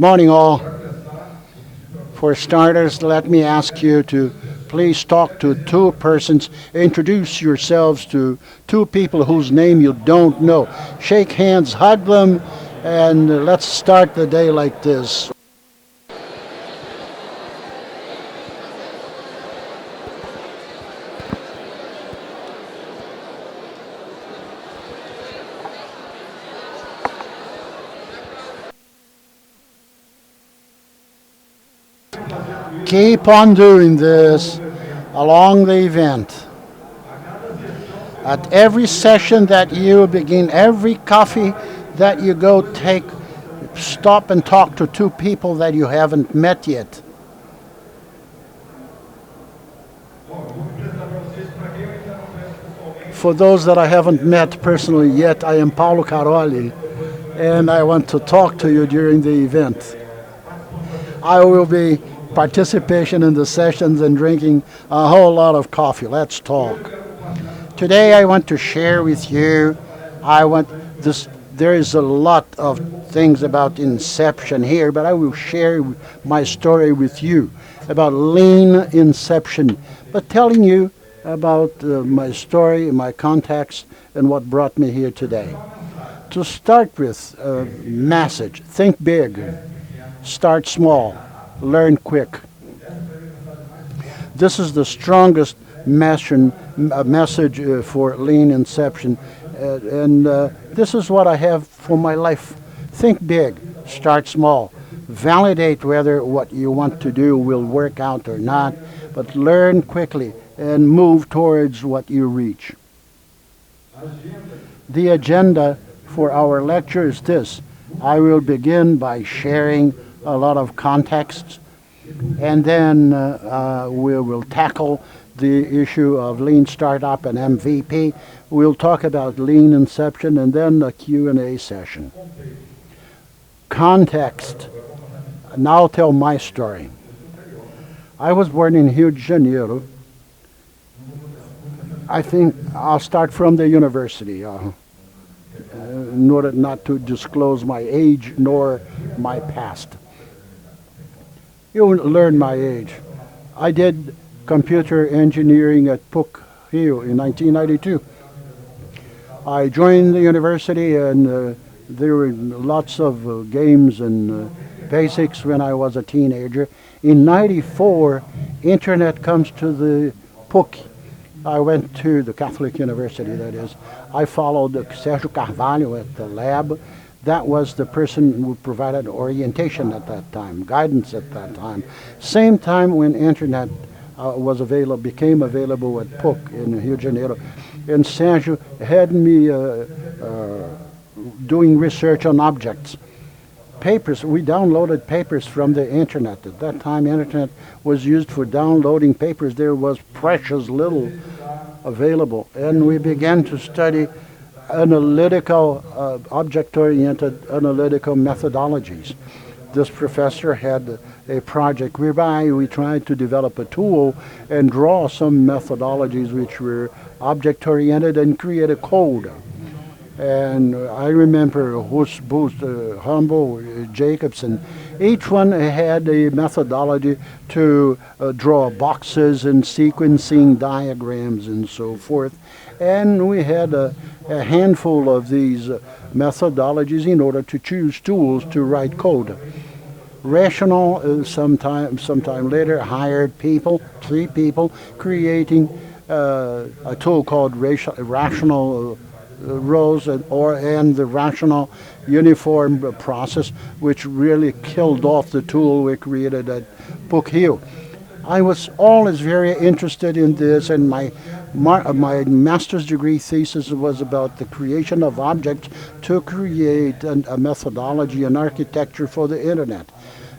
morning, all. For starters, let me ask you to please talk to two persons. Introduce yourselves to two people whose name you don't know. Shake hands, hug them, and let's start the day like this. Keep on doing this along the event. At every session that you begin, every coffee that you go take, stop and talk to two people that you haven't met yet. For those that I haven't met personally yet, I am Paulo Caroli, and I want to talk to you during the event. I will be participation in the sessions and drinking a whole lot of coffee. Let's talk. Today I want to share with you, there is a lot of things about Inception here, but I will share my story with you about lean Inception, but telling you about my story, my context, and what brought me here today. To start with, message, think big, start small, learn quick. This is the strongest message for lean Inception, and this is what I have for my life. Think big, start small, validate whether what you want to do will work out or not, but learn quickly and move towards what you reach. The agenda for our lecture is this. I will begin by sharing a lot of context, and then we will tackle the issue of lean startup and MVP. We'll talk about lean Inception, and then a Q&A session. Context. Now I'll tell my story. I was born in Rio de Janeiro. I think I'll start from the university, in order not to disclose my age nor my past. You learn my age. I did computer engineering at PUC Rio in 1992. I joined the university, and there were lots of games and basics when I was a teenager. In 94, internet comes to the PUC. I went to the Catholic University, that is. I followed Sérgio Carvalho at the lab. That was the person who provided orientation at that time, guidance at that time. Same time when internet became available at PUC in Rio de Janeiro. And Sérgio had me doing research on objects. Papers, we downloaded papers from the internet. At that time, internet was used for downloading papers. There was precious little available. And we began to study analytical, object-oriented analytical methodologies. This professor had a project whereby we tried to develop a tool and draw some methodologies which were object-oriented and create a code. And I remember Booth, Humble, Jacobson. Each one had a methodology to draw boxes and sequencing diagrams and so forth. And we had a handful of these methodologies in order to choose tools to write code. Rational, sometime later, hired people, 3 people, creating a tool called rational rows and the rational uniform process, which really killed off the tool we created at PUC Rio. I was always very interested in this, and my master's degree thesis was about the creation of objects to create a methodology, an architecture for the internet.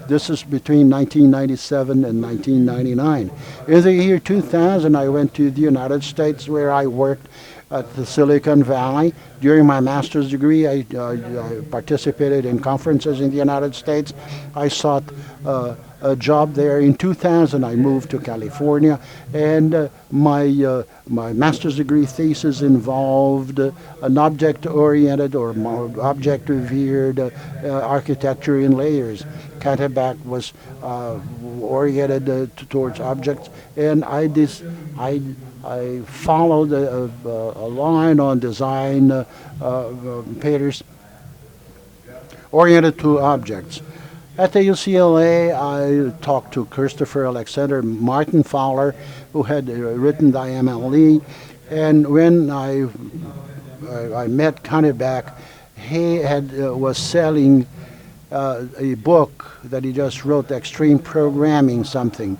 This is between 1997 and 1999. In the year 2000, I went to the United States, where I worked at the Silicon Valley. During my master's degree, I participated in conferences in the United States. I sought a job there. In 2000, I moved to California, and my master's degree thesis involved an object-oriented or more object-revered architecture in layers. Canterbury was oriented towards objects, and I followed a line on design papers oriented to objects. At the UCLA, I talked to Christopher Alexander Martin Fowler, who had written the IMLE, and when I met Canterbury, he was selling a book that he just wrote, Extreme Programming something,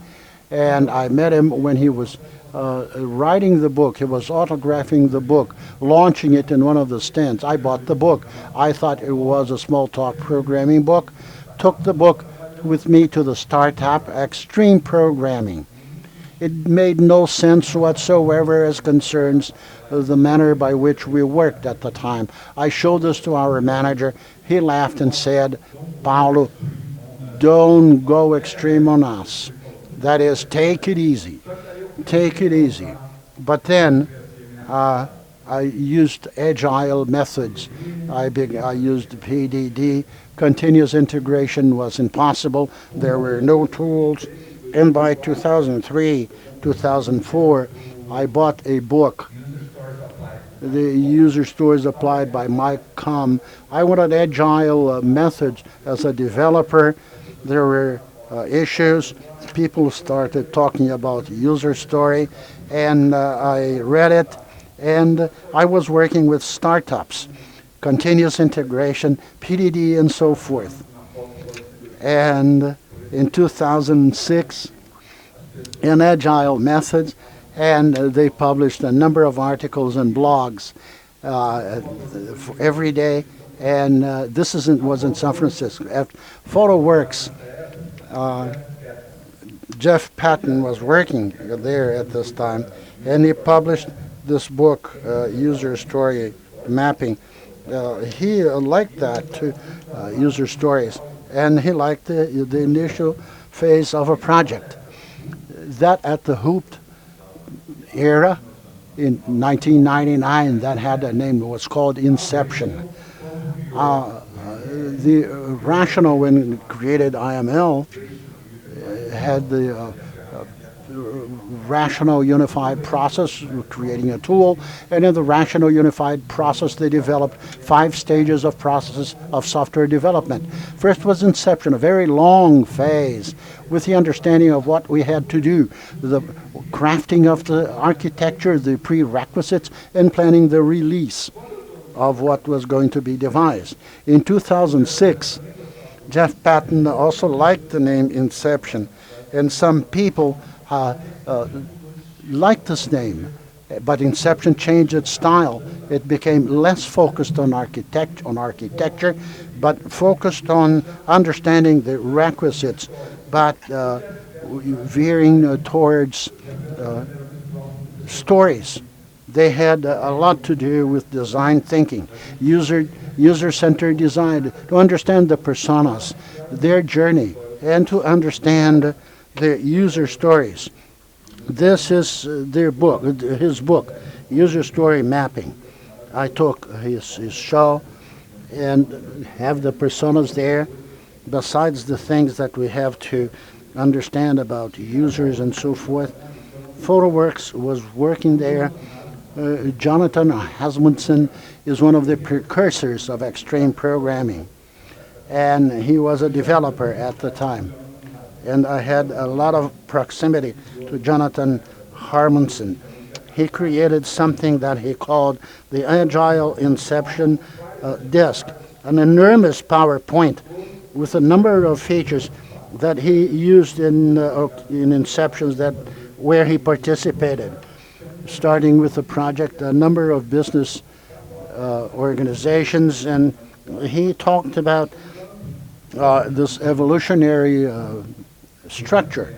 and I met him when he was writing the book. He was autographing the book, launching it in one of the stands. I bought the book. I thought it was a small talk programming book. Took the book with me to the startup, Extreme Programming. It made no sense whatsoever as concerns the manner by which we worked at the time. I showed this to our manager. He laughed and said, "Paulo, don't go extreme on us. That is, take it easy. Take it easy." But then I used agile methods. I used PDD. Continuous integration was impossible. There were no tools. And by 2003, 2004, I bought a book, The User Stories Applied by Mike Com. I wanted agile methods as a developer. There were issues. People started talking about user story, and I read it, and I was working with startups, continuous integration, PDD, and so forth. And in 2006, in Agile Methods, and they published a number of articles and blogs every day. And this was in San Francisco. At PhotoWorks, Jeff Patton was working there at this time, and he published this book, User Story Mapping. He liked that too, user stories, and he liked the initial phase of a project. That at the Hooped era in 1999, that had a name. It was called Inception. The rationale when it created IML had the rational unified process, creating a tool, and in the rational unified process they developed 5 stages of processes of software development. First was Inception, a very long phase with the understanding of what we had to do, the crafting of the architecture, the prerequisites, and planning the release of what was going to be devised. In 2006, Jeff Patton also liked the name Inception, and some people liked this name, but Inception changed its style. It became less focused on architecture, but focused on understanding the requisites, but veering towards stories. They had a lot to do with design thinking, user-centered design, to understand the personas, their journey, and to understand the user stories. This is their book, his book, User Story Mapping. I took his show and have the personas there, besides the things that we have to understand about users and so forth. PhotoWorks was working there. Jonathan Hasmundsen is one of the precursors of extreme programming, and he was a developer at the time. And I had a lot of proximity to Jonathan Harmonson. He created something that he called the Agile Inception Disk, an enormous PowerPoint with a number of features that he used in Inceptions where he participated, starting with the project, a number of business organizations, and he talked about this evolutionary structure.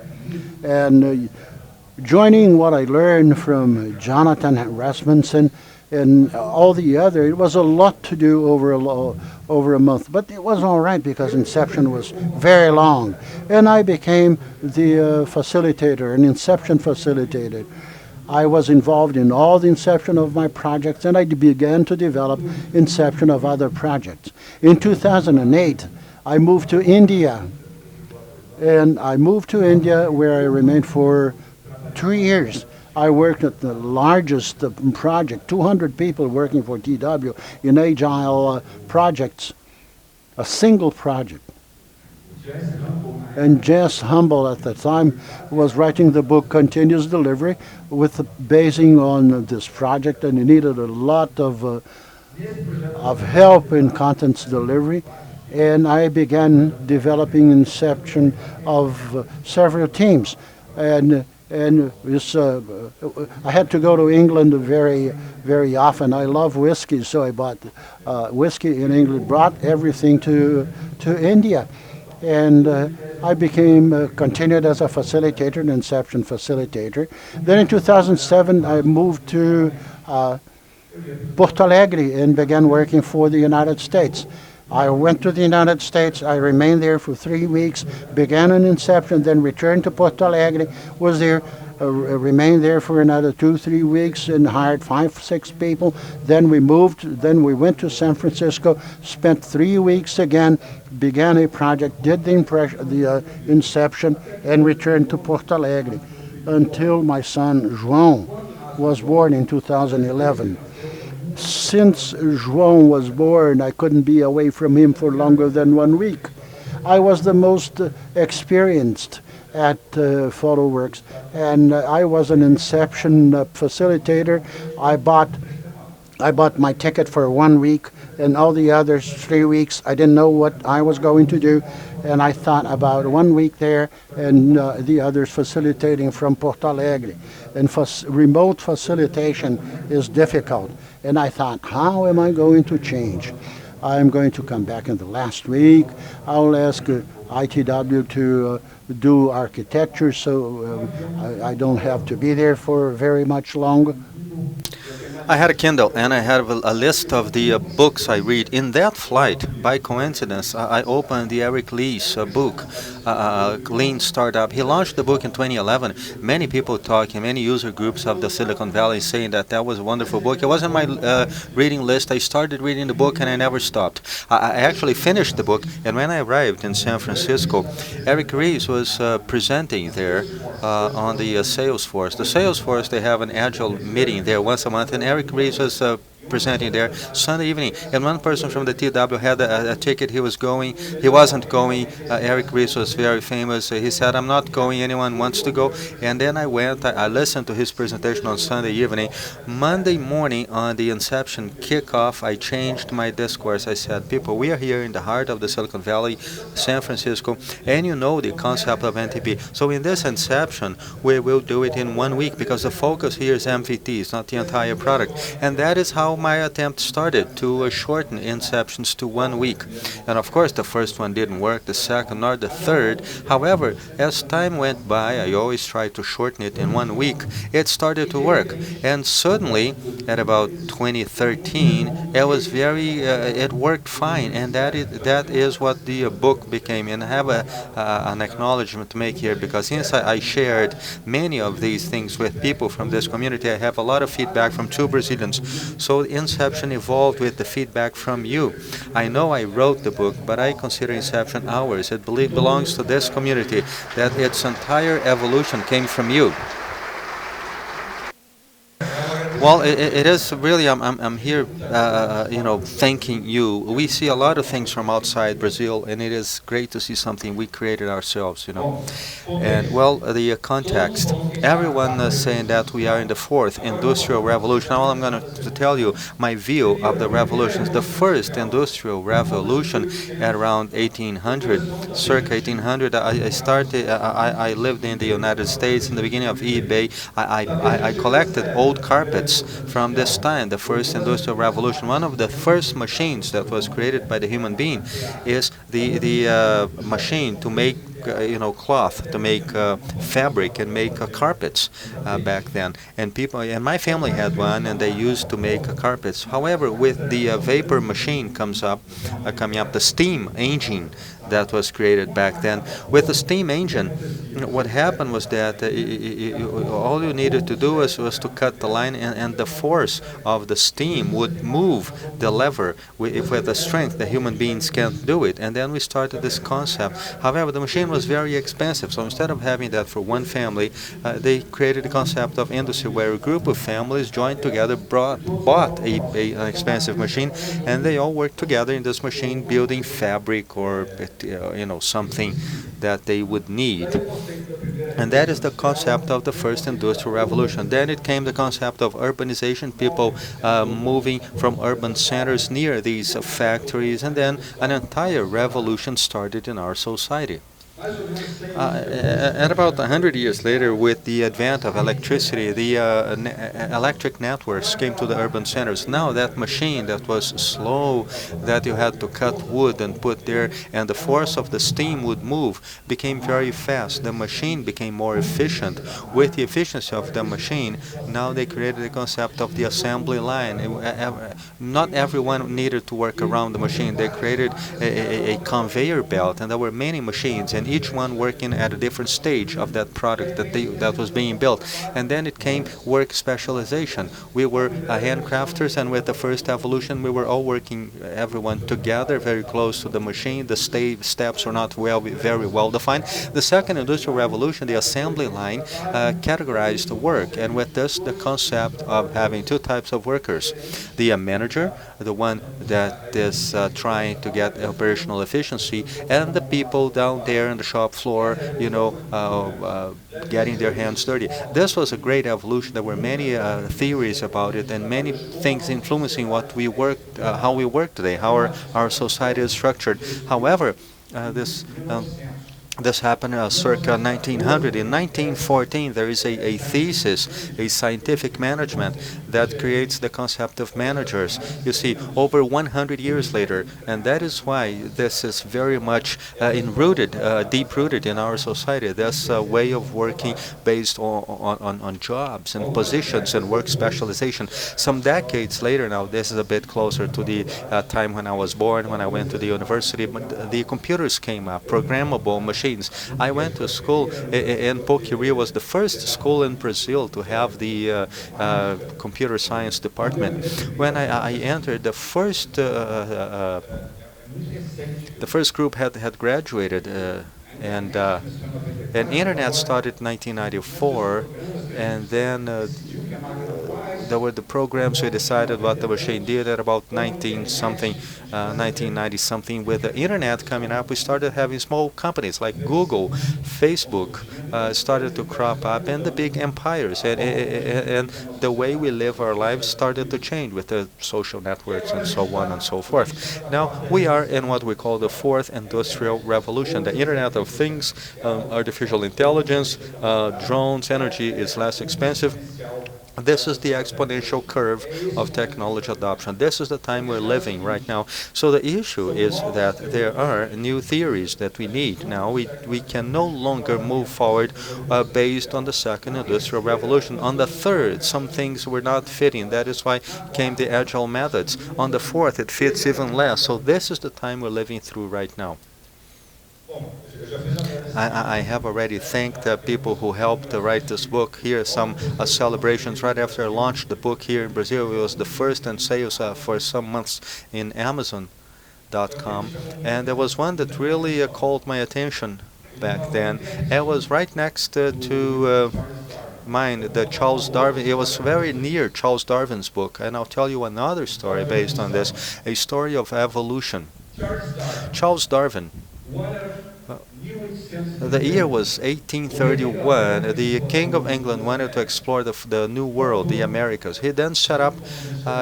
And joining what I learned from Jonathan Rasmussen, and all the other. It was a lot to do over a month, but it was all right because Inception was very long, and I became the facilitator, an Inception facilitator. I was involved in all the inception of my projects, and I began to develop inception of other projects. In 2008, I moved to India, and I moved to India where I remained for 3 years. I worked at the largest project, 200 people working for TW in Agile projects, a single project. And Jess Humble at the time was writing the book Continuous Delivery with basing on this project, and he needed a lot of help in contents delivery. And I began developing inception of several teams. And this, I had to go to England very often. I love whiskey, so I bought whiskey in England, brought everything to India. And I continued as a facilitator, an inception facilitator. Then in 2007, I moved to Porto Alegre and began working for the United States. I went to the United States. I remained there for 3 weeks, began an inception, then returned to Porto Alegre, was there, remained there for another 2-3 weeks and hired 5-6 people. Then we went to San Francisco, spent 3 weeks again, began a project, did the inception, and returned to Porto Alegre until my son João was born in 2011. Since João was born, I couldn't be away from him for longer than 1 week. I was the most experienced at PhotoWorks, and I was an inception facilitator. I bought my ticket for 1 week, and all the others 3 weeks, I didn't know what I was going to do, and I thought about 1 week there and the others facilitating from Porto Alegre. And remote facilitation is difficult. And I thought, how am I going to change? I'm going to come back in the last week. I'll ask ITW to do architecture, so I don't have to be there for very much longer. I had a Kindle, and I have a list of the books I read. In that flight, by coincidence, I opened the Eric Lee's book, Lean Startup. He launched the book in 2011. Many people talking, many user groups of the Silicon Valley saying that was a wonderful book. It wasn't my reading list. I started reading the book, and I never stopped. I actually finished the book, and when I arrived in San Francisco, Eric Ries was presenting there on the Salesforce. The Salesforce, they have an Agile meeting there once a month, and Eric Ries was presenting there Sunday evening, and one person from the TW had a ticket. He wasn't going. Eric Ries was very famous. He said, I'm not going, anyone wants to go. And then I went, I listened to his presentation on Sunday evening. Monday morning on the Inception kickoff, I changed my discourse. I said, people, we are here in the heart of the Silicon Valley, San Francisco, and you know the concept of NTP. So in this Inception, we will do it in 1 week, because the focus here is MVP, it's not the entire product. And that is how my attempt started, to shorten inceptions to 1 week. And of course the first one didn't work, the second nor the third. However, as time went by, I always tried to shorten it in 1 week. It started to work, and suddenly at about 2013 it worked fine, and that is what the book became. And I have an acknowledgement to make here, because since I shared many of these things with people from this community, I have a lot of feedback from 2 Brazilians. So Inception evolved with the feedback from you. I know I wrote the book, but I consider Inception ours. It belongs to this community, that its entire evolution came from you. Well, it is really, I'm here, thanking you. We see a lot of things from outside Brazil, and it is great to see something we created ourselves, And, well, the context. Everyone is saying that we are in the 4th industrial revolution. Now I'm going to tell you my view of the revolutions. The first industrial revolution at around 1800, circa 1800, I lived in the United States in the beginning of eBay. I collected old carpets from this time, the first industrial revolution. One of the first machines that was created by the human being is the machine to make cloth, to make fabric and make carpets back then. And my family had one, and they used to make carpets. However, with the vapor machine coming up, the steam engine that was created back then. With the steam engine, what happened was that all you needed to do was to cut the line, and the force of the steam would move the lever with the strength that human beings can't do it. And then we started this concept. However, the machine was very expensive, so instead of having that for one family, they created the concept of industry, where a group of families joined together, bought an expensive machine, and they all worked together in this machine, building fabric or something that they would need. And that is the concept of the first industrial revolution. Then it came the concept of urbanization, people moving from urban centers near these factories, and then an entire revolution started in our society. And about 100 years later, with the advent of electricity, the electric networks came to the urban centers. Now that machine that was slow, that you had to cut wood and put there, and the force of the steam would move, became very fast. The machine became more efficient. With the efficiency of the machine, now they created the concept of the assembly line. Not everyone needed to work around the machine. They created a conveyor belt, and there were many machines, and each one working at a different stage of that product that was being built. And then it came work specialization. We were handcrafters, and with the first evolution, we were all working, everyone together, very close to the machine. The steps were not very well defined. The second industrial revolution, the assembly line, categorized the work, and with this, the concept of having two types of workers: the manager, the one that is trying to get operational efficiency, and the people down there on the shop floor, getting their hands dirty. This was a great evolution. There were many theories about it, and many things influencing what we work, how we work today, how our society is structured. However, this happened circa 1900. In 1914, there is a thesis, a scientific management, that creates the concept of managers. You see, over 100 years later, and that is why this is very much deep-rooted in our society, this way of working based on jobs and positions and work specialization. Some decades later now, this is a bit closer to the time when I was born, when I went to the university, but the computers came up, programmable machines. I went to school, and PUC was the first school in Brazil to have the computer science department. When I entered, the first group had graduated, and internet started in 1994, and then there were the programs. We decided what the machine did at about 1990 something. With the internet coming up, we started having small companies like Google, Facebook started to crop up, and the big empires, and the way we live our lives started to change with the social networks and so on and so forth. Now we are in what we call the fourth industrial revolution: the Internet of Things, artificial intelligence, drones, energy is less expensive. This is the exponential curve of technology adoption. This is the time we're living right now. So the issue is that there are new theories that we need. Now we can no longer move forward based on the second industrial revolution. On the third, some things were not fitting. That is why came the agile methods. On the fourth, it fits even less. So this is the time we're living through right now. I have already thanked the people who helped to write this book. Here are some celebrations right after I launched the book here in Brazil. It was the first in sales for some months in Amazon.com. And there was one that really called my attention back then. It was right next to mine, the Charles Darwin. It was very near Charles Darwin's book. And I'll tell you another story based on this, a story of evolution. Charles Darwin. The year was 1831. The King of England wanted to explore the New World, the Americas. He then set up,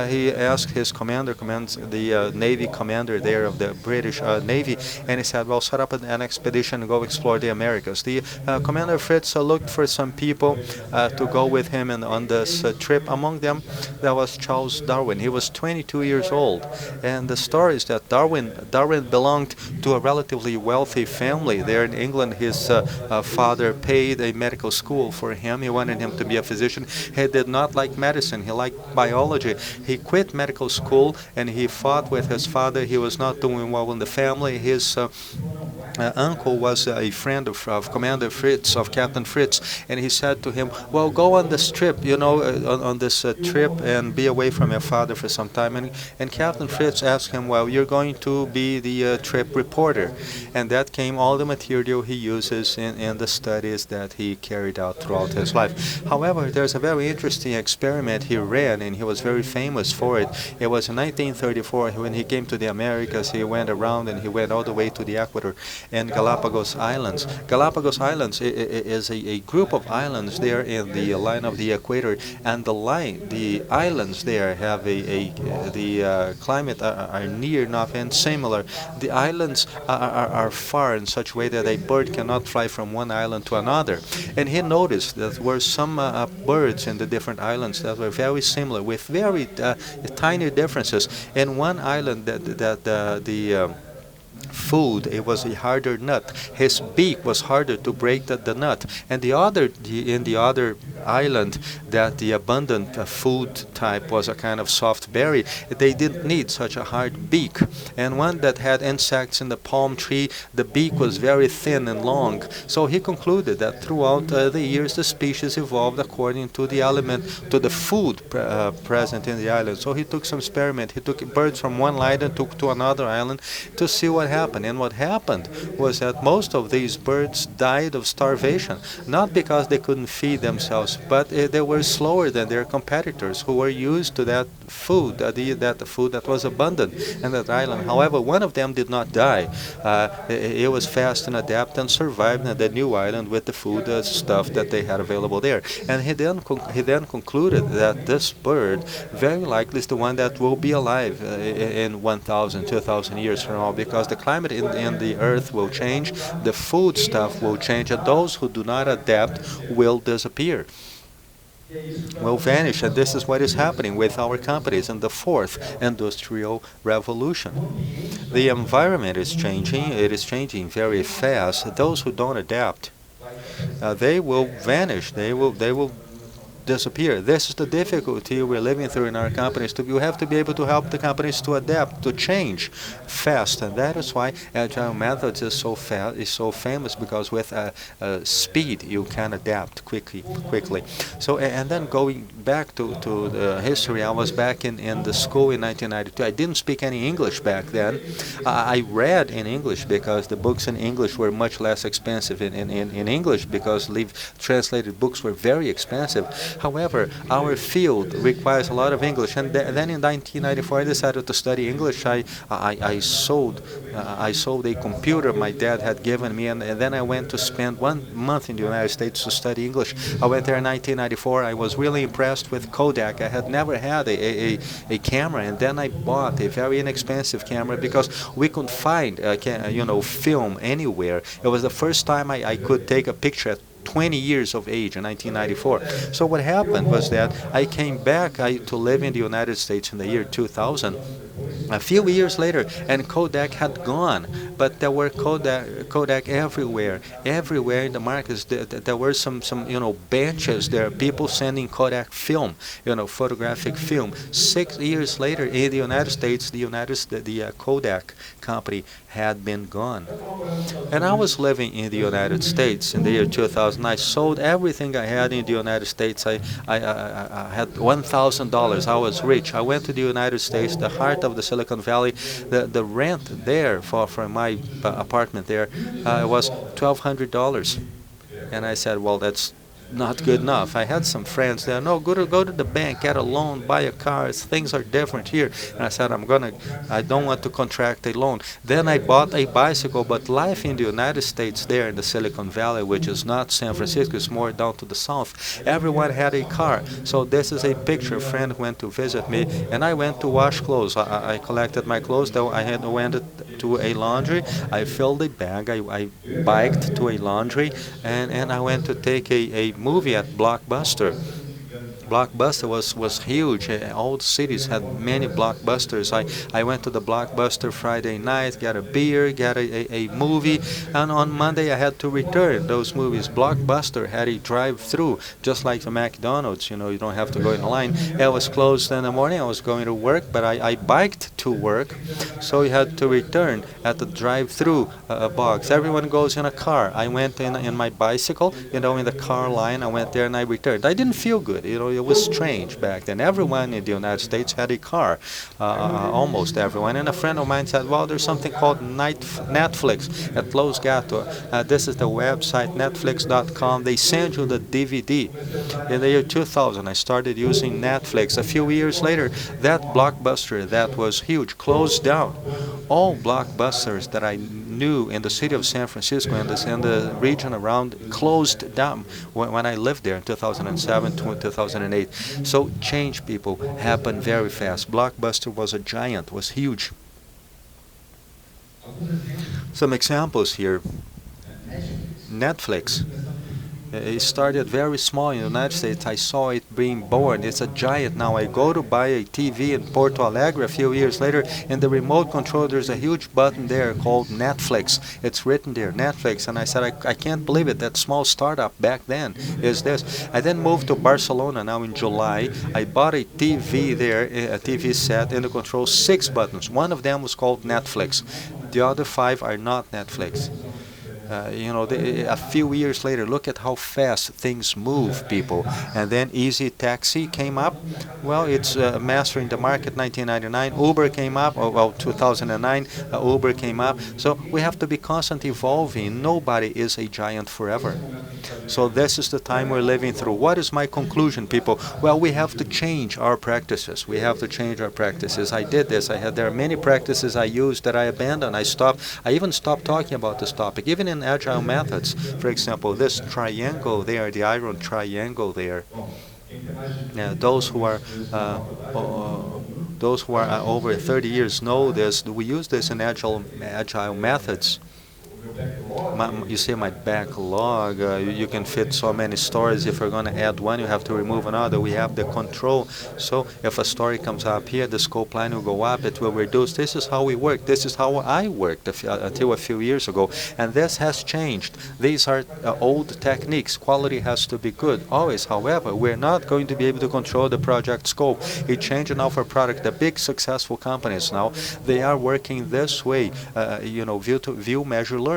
he asked his the Navy commander there of the British Navy, and he said, well, set up an expedition and go explore the Americas. The Commander Fritz looked for some people to go with him on this trip. Among them, there was Charles Darwin. He was 22 years old. And the story is that Darwin belonged to a relatively wealthy family there in England. His his father paid a medical school for him. He wanted him to be a physician. He did not like medicine. He liked biology. He quit medical school and he fought with his father. He was not doing well in the family. His uncle was a friend of Commander Fritz, of Captain Fritz, and he said to him, well, go on this trip, on this trip and be away from your father for some time. And Captain Fritz asked him, well, you're going to be the trip reporter. And that came all the material he uses in the studies that he carried out throughout his life. However, there's a very interesting experiment he ran, and he was very famous for it. It was in 1934 when he came to the Americas. He went around and he went all the way to the Ecuador and Galapagos Islands. Galapagos Islands is a group of islands there in the line of the equator, and the islands there have the climate are near enough and similar. The islands are far in such a way that a bird cannot fly from one island to another. And he noticed that there were some birds in the different islands that were very similar with very tiny differences. In one island the food, it was a harder nut. His beak was harder to break the nut. And in the other island, that the abundant food type was a kind of soft berry, they didn't need such a hard beak. And one that had insects in the palm tree, the beak was very thin and long. So he concluded that throughout the years, the species evolved according to the element, to the food present in the island. So he took some experiment. He took birds from one island to another island to see what happened. And what happened was that most of these birds died of starvation, not because they couldn't feed themselves, but they were slower than their competitors who were used to that food, that food that was abundant in that island. However, one of them did not die. It was fast and adapt and survived in the new island with the food stuff that they had available there. And he then concluded that this bird very likely is the one that will be alive in 1,000, 2,000 years from now, because the climate in the earth will change, the food stuff will change, and those who do not adapt will disappear, will vanish. And this is what is happening with our companies in the fourth industrial revolution. The environment is changing. It is changing very fast. Those who don't adapt, they will vanish. They will disappear. This is the difficulty we're living through in our companies. You have to be able to help the companies to adapt, to change fast, and that is why Agile Methods is so famous, because with speed you can adapt quickly. So, and then going back to the history, I was back in the school in 1992. I didn't speak any English back then. I read in English because the books in English were much less expensive in English, because translated books were very expensive. However, our field requires a lot of English, and then in 1994 I decided to study English. I sold a computer my dad had given me, and then I went to spend 1 month in the United States to study English. I went there in 1994. I was really impressed with Kodak. I had never had a camera, and then I bought a very inexpensive camera because we couldn't find film anywhere. It was the first time I could take a picture at 20 years of age in 1994. So what happened was that I came back to live in the United States in the year 2000. A few years later, and Kodak had gone, but there were Kodak everywhere in the markets. There were some benches there, people sending Kodak film, photographic film. 6 years later, in the United States, the Kodak company had been gone. And I was living in the United States in the year 2000. I sold everything I had in the United States. I had $1,000. I was rich. I went to the United States, the heart of the Silicon Valley. The rent there for my apartment there was $1,200. And I said, well, that's not good enough. I had some friends there. No, go to the bank, get a loan, buy a car. Things are different here. And I said, I don't want to contract a loan. Then I bought a bicycle. But life in the United States, there in the Silicon Valley, which is not San Francisco, it's more down to the south, everyone had a car. So this is a picture. A friend went to visit me, and I went to wash clothes. I collected my clothes. Though I had went to a laundry. I filled a bag. I biked to a laundry, and I went to take a movie at Blockbuster. Blockbuster was huge. All the cities had many blockbusters. I went to the Blockbuster Friday night, get a beer, get a movie, and on Monday I had to return those movies. Blockbuster had a drive-through, just like the McDonald's. You don't have to go in line. It was closed in the morning. I was going to work, but I biked to work, so you had to return at the drive-through box. Everyone goes in a car. I went in my bicycle, in the car line. I went there and I returned. I didn't feel good. It was strange back then. Everyone in the United States had a car, almost everyone. And a friend of mine said, well, there's something called Netflix at Los Gatos. This is the website, netflix.com. They send you the DVD. In the year 2000, I started using Netflix. A few years later, that Blockbuster that was huge closed down. All Blockbusters that I knew in the city of San Francisco and the region around closed down when I lived there in 2007 to 2008. So change, people, happened very fast. Blockbuster was a giant, was huge. Some examples here. Netflix. It started very small in the United States. I saw it being born. It's a giant now. I go to buy a TV in Porto Alegre a few years later, and the remote control, there's a huge button there called Netflix. It's written there, Netflix. And I said, I can't believe it. That small startup back then is this. I then moved to Barcelona now in July. I bought a TV there, a TV set, and the control 6 buttons. One of them was called Netflix. The other 5 are not Netflix. A few years later, look at how fast things move, people. And then Easy Taxi came up. Well, it's mastering the market. 1999, Uber came up. 2009, Uber came up. So we have to be constantly evolving. Nobody is a giant forever. So this is the time we're living through. What is my conclusion, people? Well, we have to change our practices. We have to change our practices. I did this. There are many practices I used that I abandoned. I even stopped talking about this topic. Even in agile methods, for example, this triangle there, the iron triangle there. Those who are over 30 years know this. We use this in agile methods. You see my backlog, you can fit so many stories. If you're going to add one, you have to remove another. We have the control. So if a story comes up here, the scope line will go up, it will reduce. This is how we work. This is how I worked until a few years ago. And this has changed. These are old techniques. Quality has to be good, always. However, we're not going to be able to control the project scope. It changed now for product. The big successful companies now, they are working this way, view, measure, learn.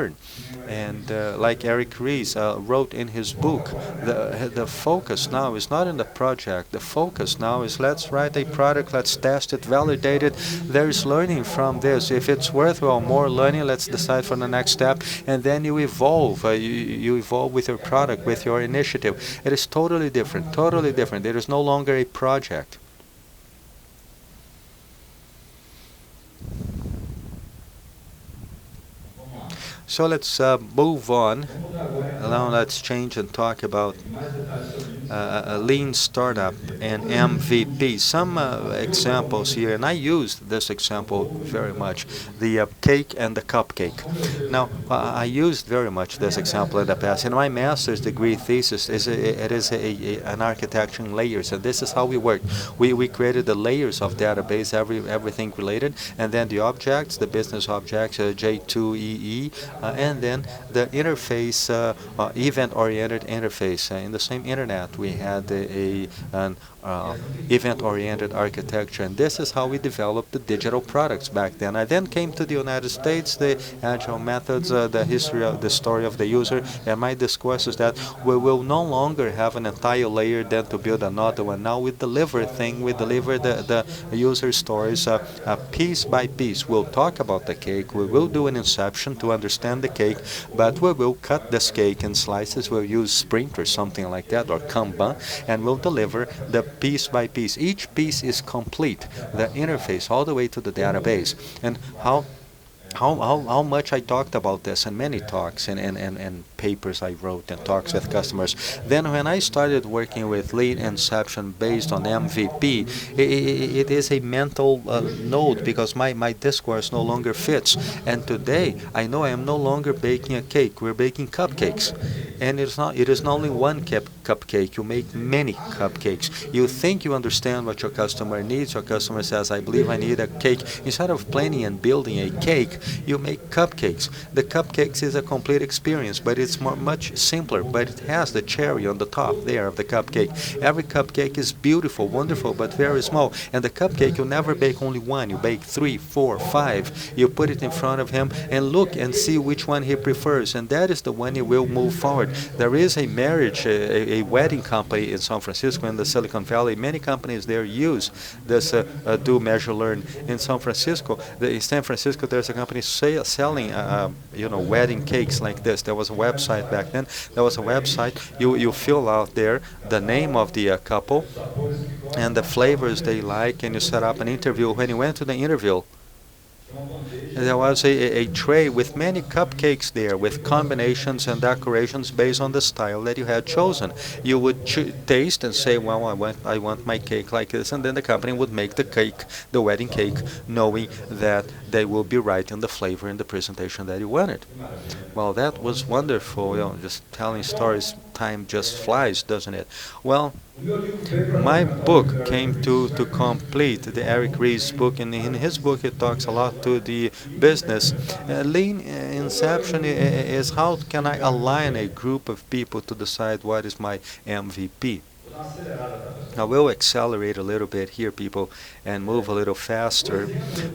And like Eric Ries wrote in his book, the focus now is not in the project. The focus now is let's write a product, let's test it, validate it. There's learning from this. If it's worthwhile, more learning, let's decide for the next step. And then you evolve. You evolve with your product, with your initiative. It is totally different, totally different. It is no longer a project. So let's move on. Now let's change and talk about a lean startup and MVP. Some examples here, and I used this example very much, the cake and the cupcake. Now, I used very much this example in the past. In my master's degree thesis, it is an architecture in layers, and this is how we worked. We created the layers of database, everything related, and then the objects, the business objects, J2EE, and then the interface, event-oriented interface. In the same internet, we had an event-oriented architecture, and this is how we developed the digital products back then. I then came to the United States, the agile methods, the history of the story of the user, and my discourse is that we will no longer have an entire layer then to build another one. Now we deliver the user stories piece by piece. We'll talk about the cake, we will do an inception to understand the cake, but we will cut this cake in slices. We'll use Sprint or something like that, or Kanban, and we'll deliver the piece by piece. Each piece is complete, the interface all the way to the database. And how how much I talked about this in many talks and papers I wrote and talks with customers. Then when I started working with lead inception based on MVP, it is a mental node because my discourse no longer fits. And today I know I am no longer baking a cake. We're baking cupcakes. And it is not only one cupcake, you make many cupcakes. You think you understand what your customer needs. Your customer says, I believe I need a cake. Instead of planning and building a cake, you make cupcakes. The cupcakes is a complete experience, but it's much simpler, but it has the cherry on the top there of the cupcake. Every cupcake is beautiful, wonderful, but very small. And the cupcake, you never bake only one. You bake 3, 4, 5. You put it in front of him and look and see which one he prefers. And that is the one he will move forward. There is a marriage, a wedding company in San Francisco, in the Silicon Valley. Many companies there use this do, measure, learn. In San Francisco, there's a company selling, wedding cakes like this. There was a website back then. There was a website. You fill out there the name of the couple and the flavors they like, and you set up an interview. When you went to the interview, there was a tray with many cupcakes there with combinations and decorations based on the style that you had chosen. You would taste and say, well, I want my cake like this, and then the company would make the cake, the wedding cake, knowing that they will be right in the flavor and the presentation that you wanted. Well, that was wonderful. Just telling stories, time just flies, doesn't it? Well, my book came to complete the Eric Ries's book, and in his book he talks a lot to the business. Lean Inception is how can I align a group of people to decide what is my MVP. I will accelerate a little bit here, people, and move a little faster.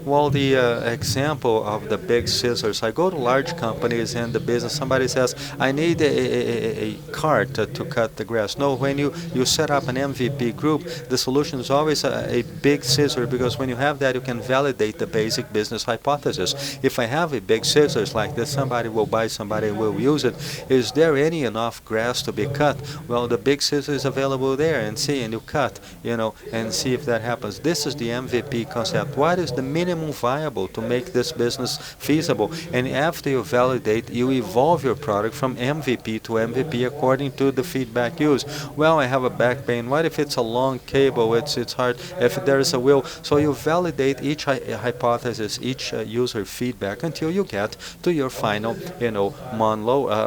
Well, the example of the big scissors, I go to large companies in the business, somebody says, I need a cart to cut the grass. No, when you set up an MVP group, the solution is always a big scissor, because when you have that, you can validate the basic business hypothesis. If I have a big scissors like this, somebody will buy, somebody will use it. Is there any enough grass to be cut? Well, the big scissor is available there, and see, and you cut, and see if that happens. This is the MVP concept. What is the minimum viable to make this business feasible? And after you validate, you evolve your product from MVP to MVP according to the feedback used. Well, I have a back pain. What if it's a long cable? It's hard. If there is a wheel. So you validate each hypothesis, each user feedback until you get to your final,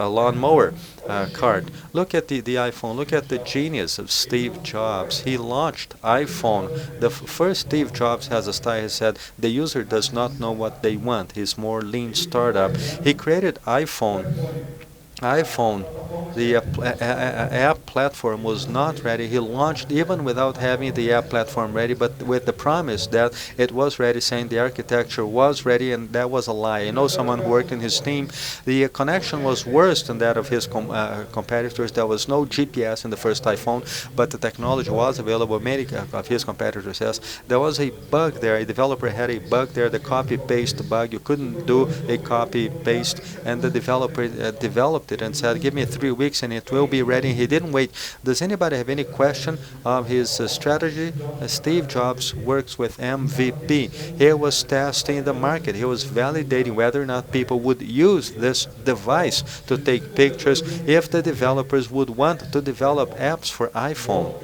lawnmower cart. Look at the iPhone. Look at the genius of Steve Jobs. He launched iPhone. The first Steve Jobs has a style. He said the user does not know what they want. He's more lean startup. He created iPhone, the app platform was not ready. He launched even without having the app platform ready, but with the promise that it was ready, saying the architecture was ready, and that was a lie. I know someone who worked in his team. The connection was worse than that of his competitors. There was no GPS in the first iPhone, but the technology was available. Many of his competitors says there was a bug there. A developer had a bug there, the copy-paste bug. You couldn't do a copy-paste, and the developer developed it and said, give me 3 weeks and it will be ready. He didn't wait. Does anybody have any question of his strategy? Steve Jobs works with MVP. He was testing the market. He was validating whether or not people would use this device to take pictures, if the developers would want to develop apps for iPhone.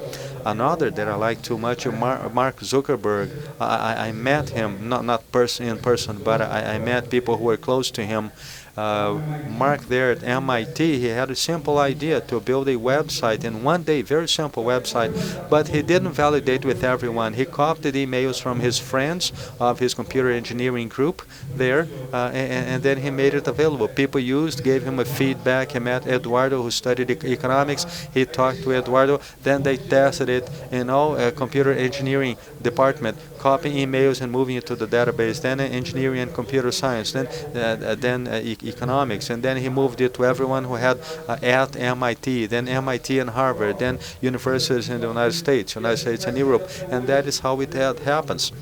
Another that I like too much, Mark Zuckerberg. I met him, not in person, but I met people who were close to him. Mark there at MIT, he had a simple idea to build a website in one day, very simple website, but he didn't validate with everyone. He copied emails from his friends of his computer engineering group there, and then he made it available. People used, gave him a feedback. He met Eduardo, who studied economics. He talked to Eduardo. Then they tested it in all computer engineering department, copying emails and moving it to the database. Then engineering and computer science. Then economics, and then he moved it to everyone who had at MIT, then MIT and Harvard, then universities in the United States and Europe, and that is how it happens.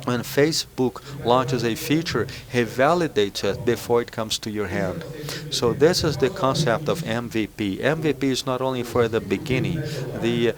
When Facebook launches a feature, he validates it before it comes to your hand. So this is the concept of MVP. MVP. MVP is not only for the beginning. The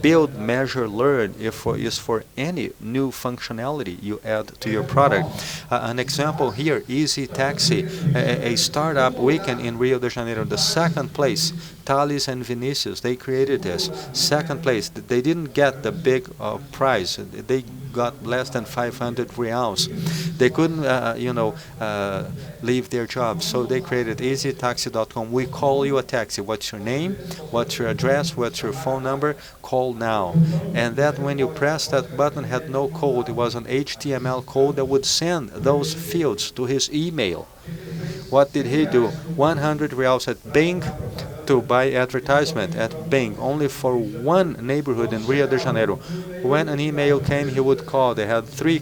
build, measure, learn is for any new functionality you add to your product. An example here, Easy Taxi, a startup weekend in Rio de Janeiro, the second place. Thales and Vinicius, they created this. Second place. They didn't get the big prize. They got less than 500 reals. They couldn't, leave their jobs, so they created easytaxi.com. We call you a taxi. What's your name? What's your address? What's your phone number? Call now. And that when you press that button, had no code. It was an HTML code that would send those fields to his email. What did he do? 100 reals at Bing to buy advertisement at Bing, only for one neighborhood in Rio de Janeiro. When an email came, he would call. They had 3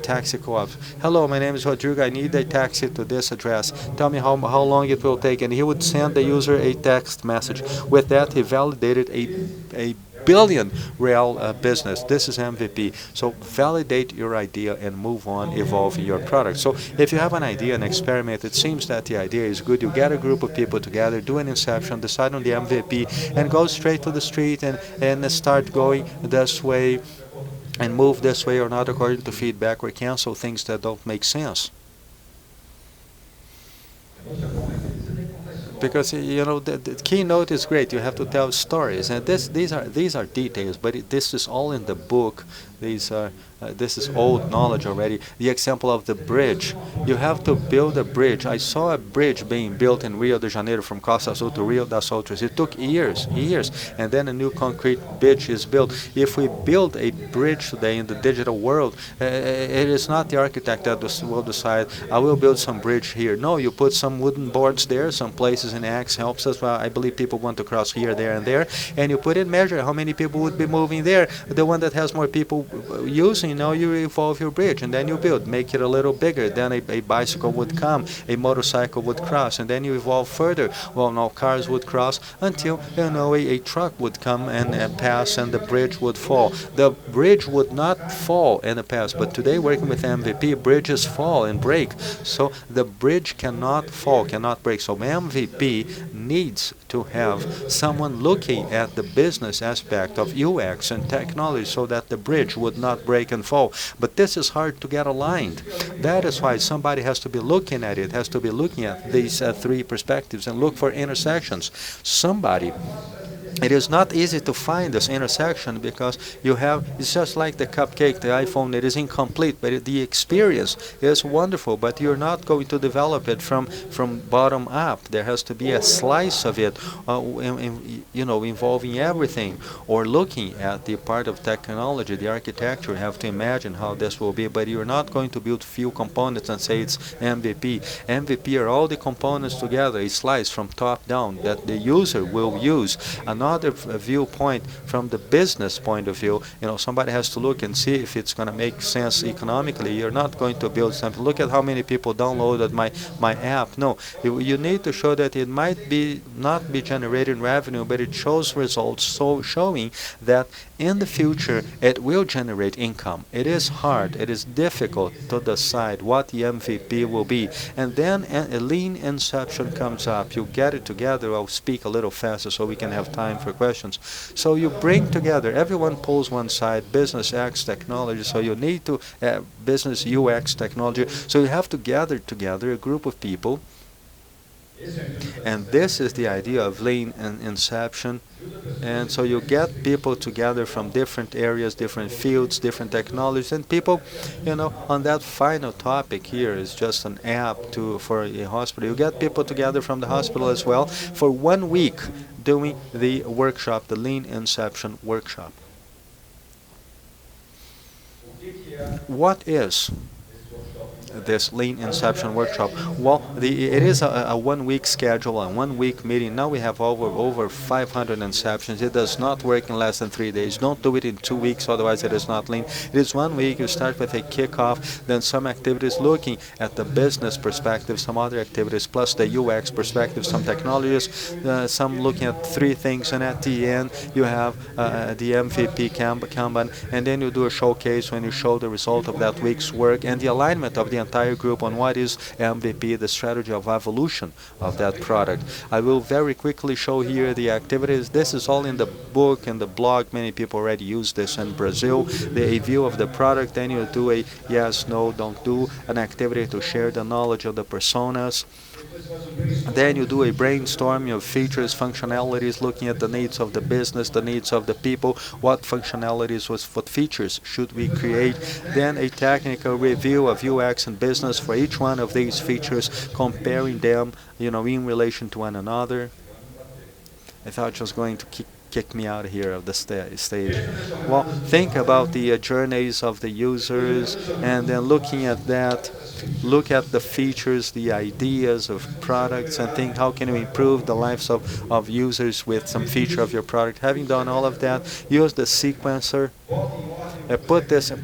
taxi co-ops. Hello, my name is Rodrigo. I need a taxi to this address. Tell me how long it will take. And he would send the user a text message. With that, he validated a billion real business. This is MVP. So validate your idea and move on, evolving your product. So if you have an idea, an experiment, it seems that the idea is good, you get a group of people together, do an inception, decide on the MVP, and go straight to the street and start going this way and move this way or not according to feedback, or cancel things that don't make sense. Because the keynote is great. You have to tell stories, and these are details, but this is all in the book. This is old knowledge already. The example of the bridge. You have to build a bridge. I saw a bridge being built in Rio de Janeiro from Costa Azul to Rio das Outras. It took years, and then a new concrete bridge is built. If we build a bridge today in the digital world, it is not the architect that will decide, I will build some bridge here. No, you put some wooden boards there, some places in X helps us. Well, I believe people want to cross here, there, and there, and you put in measure how many people would be moving there. The one that has more people using, you evolve your bridge, and then you build, make it a little bigger. Then a bicycle would come, a motorcycle would cross, and then you evolve further. Well, now cars would cross until a truck would come and pass, and the bridge would fall. The bridge would not fall in the past, but today, working with MVP, bridges fall and break. So the bridge cannot fall, cannot break. So MVP needs to have someone looking at the business aspect of UX and technology so that the bridge would not break and fall. But this is hard to get aligned. That is why somebody has to be looking at it, has to be looking at these 3 perspectives and look for intersections. It is not easy to find this intersection because it's just like the cupcake, the iPhone, it is incomplete, but the experience is wonderful, but you're not going to develop it from bottom up. There has to be a slice of it, involving everything, or looking at the part of technology, the architecture. You have to imagine how this will be, but you're not going to build few components and say it's MVP. MVP are all the components together, a slice from top down that the user will use. Another viewpoint from the business point of view, somebody has to look and see if it's going to make sense economically. You're not going to build something. Look at how many people downloaded my app. No, you need to show that it might not be generating revenue, but it shows results, so showing that in the future it will generate income. It is hard, it is difficult to decide what the MVP will be, and then a lean inception comes up. You get it together. I'll speak a little faster so we can have time for questions. So you bring together, everyone pulls one side, business X technology, so you need to business UX technology, so you have to gather together a group of people. And this is the idea of lean and inception. And so you get people together from different areas, different fields, different technologies, and people, on that final topic here is just an app for a hospital. You get people together from the hospital as well for 1 week doing the workshop, the lean inception workshop. What is this lean inception workshop? Well, it is a 1 week schedule, a 1 week meeting. Now we have over 500 inceptions. It does not work in less than 3 days. Don't do it in 2 weeks, otherwise it is not lean. It is 1 week. You start with a kickoff, then some activities looking at the business perspective, some other activities, plus the UX perspective, some technologies, some looking at 3 things, and at the end you have the MVP Kanban, and then you do a showcase when you show the result of that week's work and the alignment of the entire group on what is MVP, the strategy of evolution of that product. I will very quickly show here the activities. This is all in the book and the blog. Many people already use this in Brazil. A view of the product, then you do a yes, no, don't do, an activity to share the knowledge of the personas. Then you do a brainstorming of features, functionalities, looking at the needs of the business, the needs of the people, what functionalities, what features should we create. Then a technical review of UX and business for each one of these features, comparing them, in relation to one another. I thought it was going to kick me out here of the stage. Well, think about the journeys of the users, and then looking at that, look at the features, the ideas of products, and think how can you improve the lives of users with some feature of your product. Having done all of that, use the sequencer.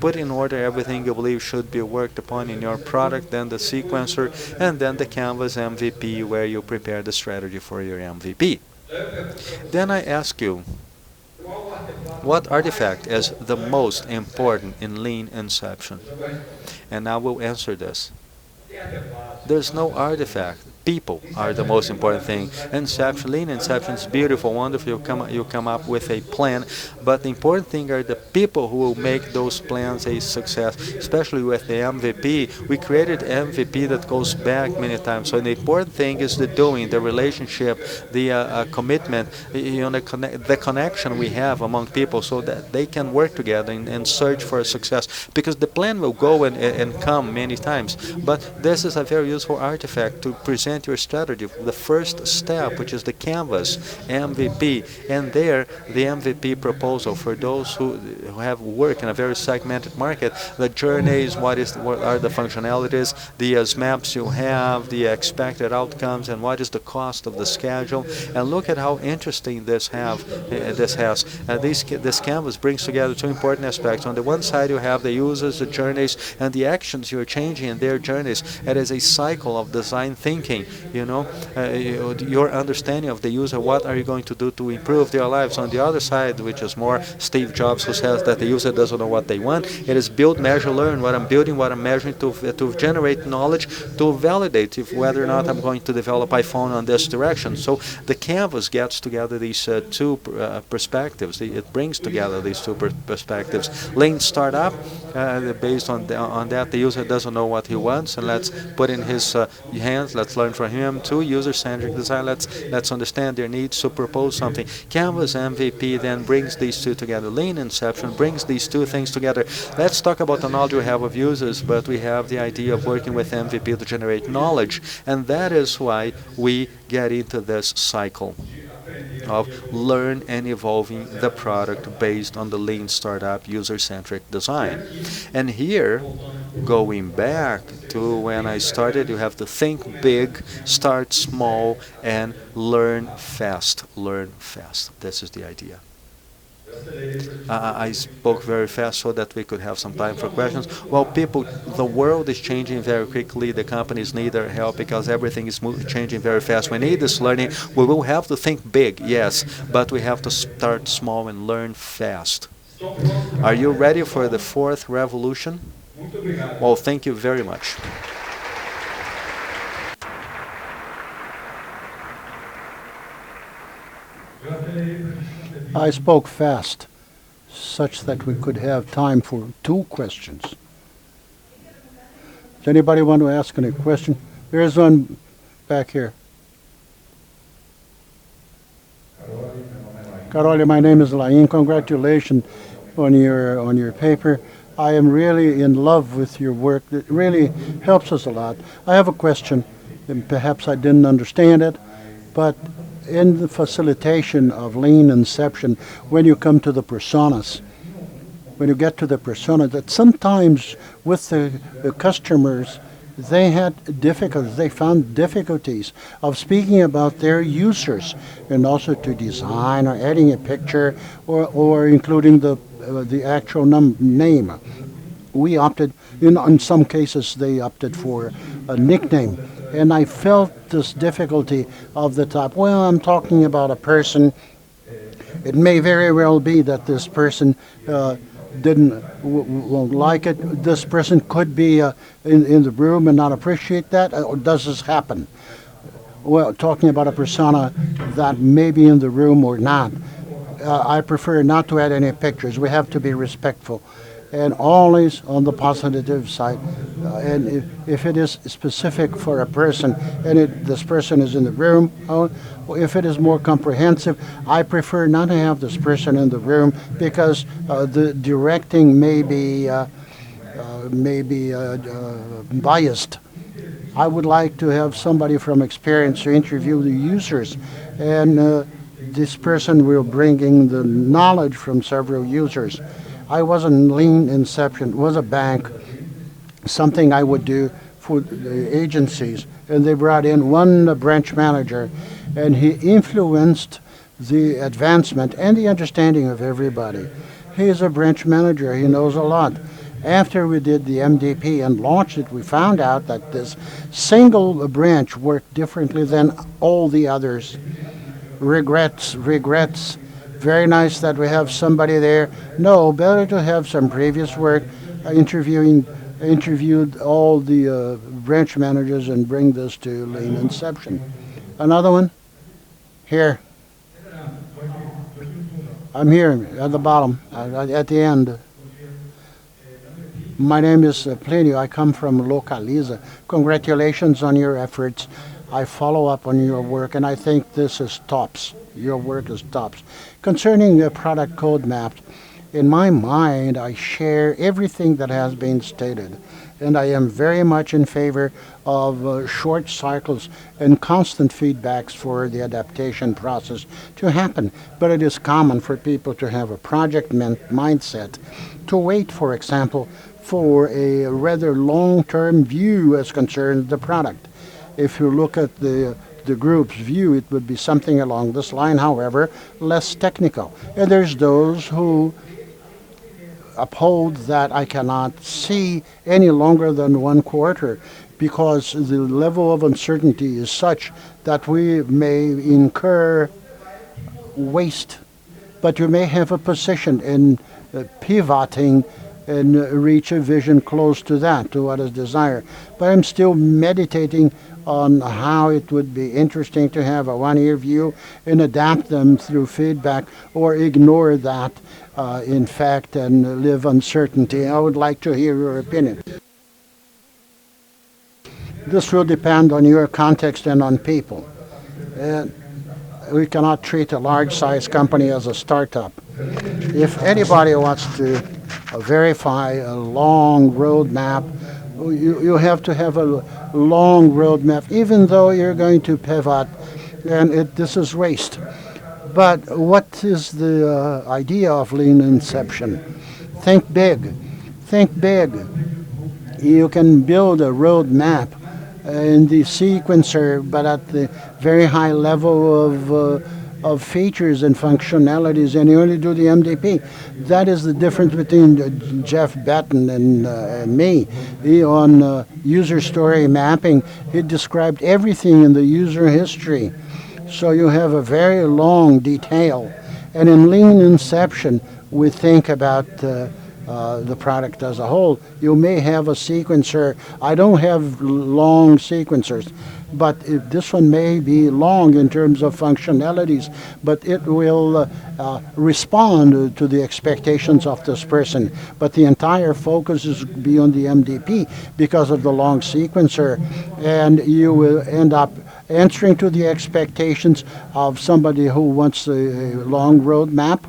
Put in order everything you believe should be worked upon in your product, then the sequencer, and then the canvas MVP, where you prepare the strategy for your MVP. Then I ask you, what artifact is the most important in lean inception? And I will answer this. There's no artifact. People are the most important thing. Inception, lean inception is beautiful, wonderful. You come up with a plan, but the important thing are the people who will make those plans a success. Especially with the MVP, we created MVP that goes back many times. So the important thing is the doing, the relationship, the commitment, the connection we have among people, so that they can work together and search for success. Because the plan will go and come many times, but this is a very useful artifact to present your strategy. The first step, which is the canvas MVP, and there the MVP proposal for those who have work in a very segmented market, the journeys, what are the functionalities, the maps you have, the expected outcomes, and what is the cost of the schedule. And look at how interesting this has. This canvas brings together two important aspects. On the one side, you have the users, the journeys, and the actions you're changing in their journeys. It is a cycle of design thinking. Your understanding of the user, what are you going to do to improve their lives. On the other side, which is more Steve Jobs, who says that the user doesn't know what they want, it is build, measure, learn. What I'm building, what I'm measuring, to generate knowledge, to validate whether or not I'm going to develop iPhone on this direction. So the canvas gets together these two perspectives. It brings together these two perspectives. Lean startup, based on that, the user doesn't know what he wants, and let's put in his hands, let's learn from him. To user-centric design, let's understand their needs to propose something. Canvas MVP then brings these two together. Lean inception brings these two things together. Let's talk about the knowledge we have of users, but we have the idea of working with MVP to generate knowledge, and that is why we get into this cycle of learn and evolving the product based on the lean startup user-centric design. And here, going back to when I started, you have to think big, start small, and learn fast. Learn fast. This is the idea. I spoke very fast so that we could have some time for questions. Well, people, the world is changing very quickly. The companies need our help because everything is changing very fast. We need this learning. We will have to think big, yes, but we have to start small and learn fast. Are you ready for the fourth revolution? Well, thank you very much. I spoke fast, such that we could have time for 2 questions. Does anybody want to ask any question? There's one back here. Caroli, my name is Lain. Congratulations on your paper. I am really in love with your work. It really helps us a lot. I have a question, and perhaps I didn't understand it, but in the facilitation of lean inception, when you come to the personas, when you get to the persona, that sometimes with the customers, they had difficulties, they found difficulties of speaking about their users, and also to design or adding a picture or including the actual name. We opted, in some cases, they opted for a nickname. And I felt this difficulty of the type, well, I'm talking about a person. It may very well be that this person won't like it. This person could be in the room and not appreciate that. Or does this happen? Well, talking about a persona that may be in the room or not, I prefer not to add any pictures. We have to be respectful and always on the positive side. And if it is specific for a person and this person is in the room, if it is more comprehensive, I prefer not to have this person in the room because the directing may be biased. I would like to have somebody from experience to interview the users, and this person will bring in the knowledge from several users. I was in Lean Inception, was a bank, something I would do for the agencies, and they brought in one branch manager, and he influenced the advancement and the understanding of everybody. He is a branch manager, he knows a lot. After we did the MDP and launched it, we found out that this single branch worked differently than all the others. Regrets. Very nice that we have somebody there. No, better to have some previous work, interviewed all the branch managers and bring this to Lean Inception. Another one? Here. I'm here at the bottom, at the end. My name is Plinio. I come from Localiza. Congratulations on your efforts. I follow up on your work, and I think this is tops. Your work is tops. Concerning the product code maps, in my mind, I share everything that has been stated, and I am very much in favor of short cycles and constant feedbacks for the adaptation process to happen. But it is common for people to have a project mindset, to wait, for example, for a rather long-term view as concerns the product. If you look at the group's view, it would be something along this line, however, less technical. And there's those who uphold that I cannot see any longer than 1 quarter because the level of uncertainty is such that we may incur waste. But you may have a position in pivoting and reach a vision close to that, to what is desired. But I'm still meditating on how it would be interesting to have a 1-year view and adapt them through feedback or ignore that, in fact, and live uncertainty. I would like to hear your opinion. This will depend on your context and on people. And we cannot treat a large-size company as a startup. If anybody wants to verify a long roadmap, you have to have a long roadmap, even though you're going to pivot, and this is waste. But what is the idea of Lean Inception? Think big. Think big. You can build a roadmap in the sequencer, but at the very high level of features and functionalities, and you only do the MDP. That is the difference between Jeff Batten and me. On user story mapping, he described everything in the user history. So you have a very long detail. And in Lean Inception, we think about the product as a whole. You may have a sequencer. I don't have long sequencers, but this one may be long in terms of functionalities, but it will respond to the expectations of this person. But the entire focus is beyond the MDP because of the long sequencer, and you will end up answering to the expectations of somebody who wants a long roadmap,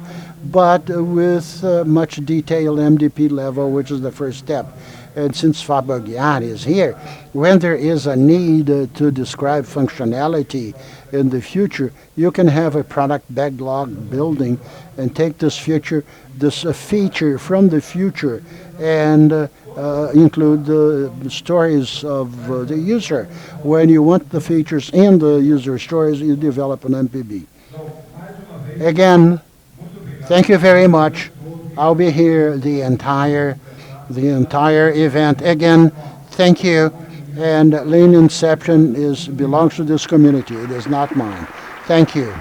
but with much detailed MDP level, which is the first step. And since Faber is here, when there is a need to describe functionality in the future, you can have a product backlog building and take this feature from the future and include the stories of the user. When you want the features in the user stories, you develop an MPB. Again, thank you very much. I'll be here the entire event. Again, thank you. And Lean Inception belongs to this community. It is not mine. Thank you.